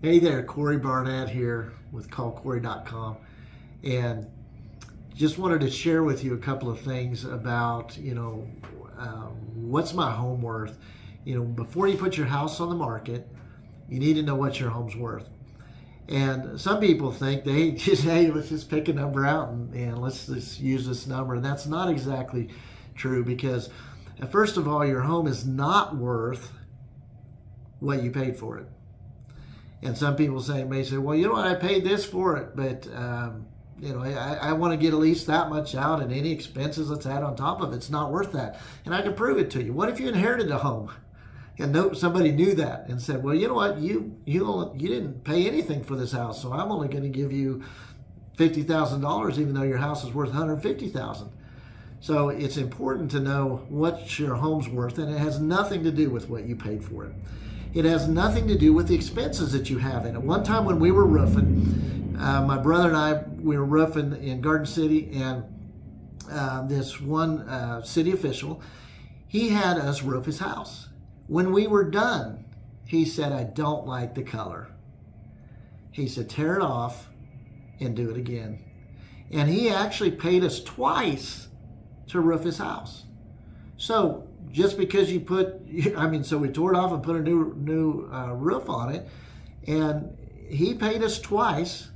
Hey there, Corey Barnett here with callcorey.com, and just wanted to share with you a couple of things about, what's my home worth. Before you put your house on the market, you need to know what your home's worth. And some people think hey, let's just pick a number out and let's just use this number. And that's not exactly true, because first of all, your home is not worth what you paid for it. And some people may say, well, you know what, I paid this for it, but I want to get at least that much out, and any expenses that's had on top of it's not worth that. And I can prove it to you. What if you inherited a home and somebody knew that and said, well, you know what, you didn't pay anything for this house, so I'm only going to give you $50,000 even though your house is worth $150,000. So it's important to know what your home's worth, and it has nothing to do with what you paid for it. It has nothing to do with the expenses that you have in it. One time when we were roofing, my brother and I, we were roofing in Garden City, and this one city official, he had us roof his house. When we were done, he said, I don't like the color. He said, tear it off and do it again. And he actually paid us twice to roof his house. So just because so we tore it off and put a new roof on it, and he paid us twice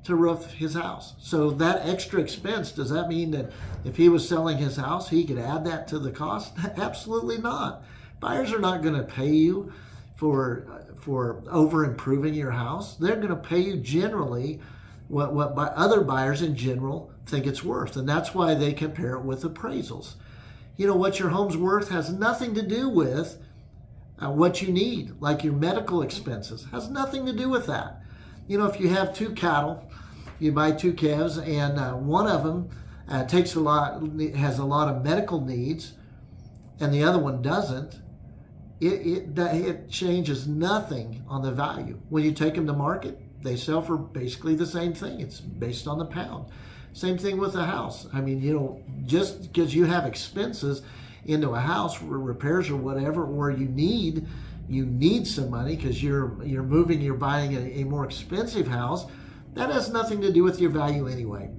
to roof his house. So that extra expense, does that mean that if he was selling his house, he could add that to the cost? Absolutely not. Buyers are not going to pay you for over improving your house. They're going to pay you generally what other buyers in general think it's worth, and that's why they compare it with appraisals. What your home's worth has nothing to do with what you need, like your medical expenses. Has nothing to do with that. If you have two cattle, you buy two calves, and one of them has a lot of medical needs, and the other one doesn't, it changes nothing on the value. When you take them to market, they sell for basically the same thing. It's based on the pound. Same thing with a house. Just because you have expenses into a house, repairs or whatever, or you need some money because you're buying a more expensive house, that has nothing to do with your value anyway.